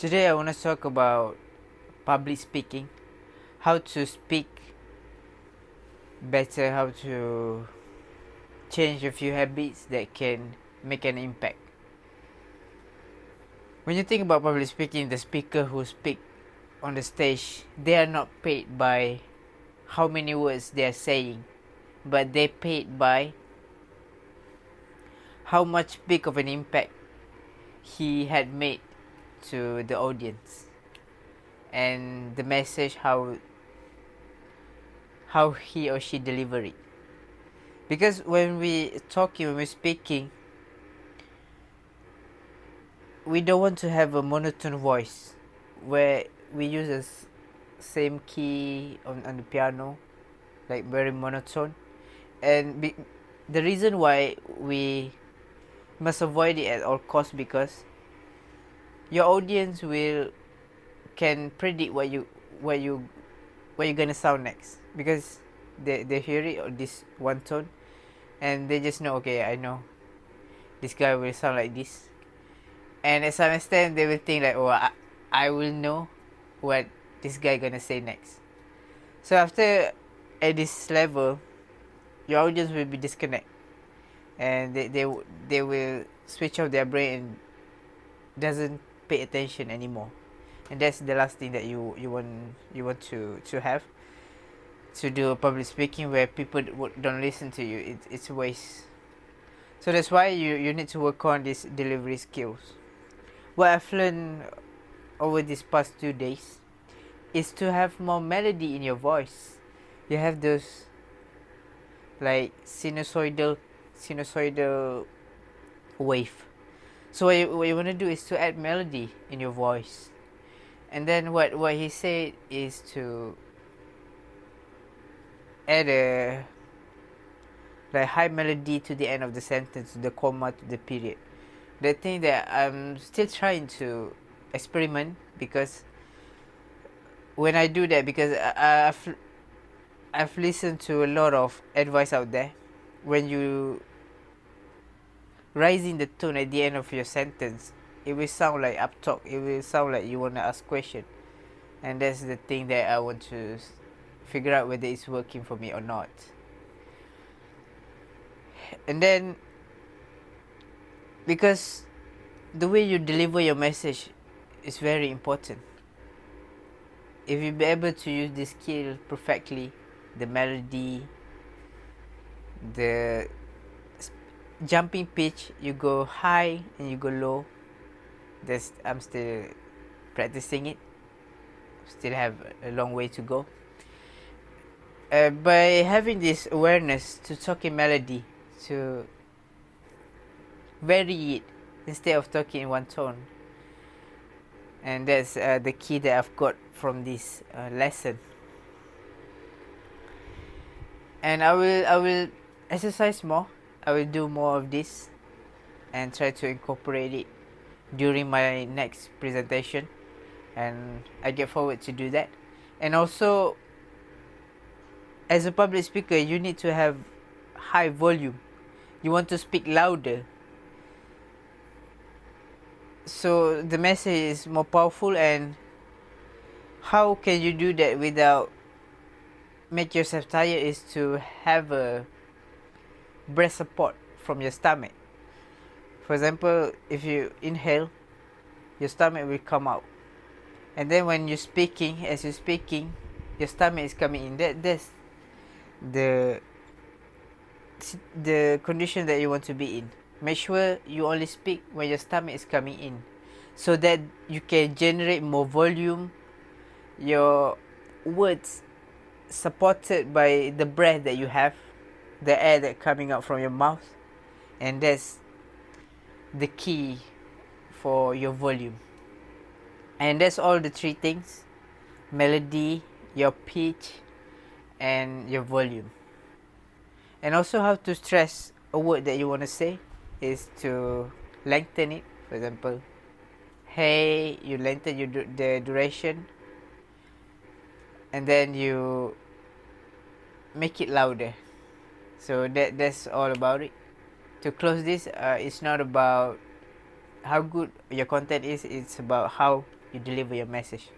Today I want to talk about public speaking, how to speak better, how to change a few habits that can make an impact. When you think about public speaking, the speaker who speak on the stage, they are not paid by how many words they are saying, but they paid by how much big of an impact he had made to the audience, and the message how he or she deliver it. Because when we're speaking, we don't want to have a monotone voice where we use the same key on the piano, like very monotone. And the reason why we must avoid it at all costs, because your audience can predict what you're gonna sound next, because they hear it on this one tone and they just know, okay, I know this guy will sound like this, and at some extent they will think like, oh, I will know what this guy gonna say next. So after, at this level, your audience will be disconnect, and they will switch off their brain and doesn't pay attention anymore. And that's the last thing that you want to have, to do public speaking where people don't listen to you. It's a waste. So that's why you need to work on these delivery skills. What I've learned over these past 2 days is to have more melody in your voice. You have those like sinusoidal wave. So what you want to do is to add melody in your voice. And then what he said is to add a like high melody to the end of the sentence, the comma to the period. The thing that I'm still trying to experiment, because when I do that, because I've listened to a lot of advice out there, when you raising the tone at the end of your sentence, it will sound like up talk. It will sound like you want to ask question, and that's the thing that I want to figure out whether it's working for me or not. And then, because the way you deliver your message is very important. If you be able to use this skill perfectly, the melody, the jumping pitch, you go high and you go low. I'm still practicing it. Still have a long way to go. By having this awareness to talk in melody, to vary it instead of talking in one tone, and that's the key that I've got from this lesson. And I will exercise more. I will do more of this and try to incorporate it during my next presentation, and I get forward to do that. And also, as a public speaker, you need to have high volume. You want to speak louder, so the message is more powerful. And how can you do that without make yourself tired is to have a breath support from your stomach. For example, if you inhale, your stomach will come out, and then when you're speaking, your stomach is coming in. That's the condition that you want to be in. Make sure you only speak when your stomach is coming in, so that you can generate more volume, your words supported by the breath that you have, the air that coming out from your mouth. And that's the key for your volume. And that's all the 3 things: melody, your pitch, and your volume. And also, how to stress a word that you want to say is to lengthen it. For example, hey, you lengthen the duration, and then you make it louder. So that's all about it. To close this, it's not about how good your content is, it's about how you deliver your message.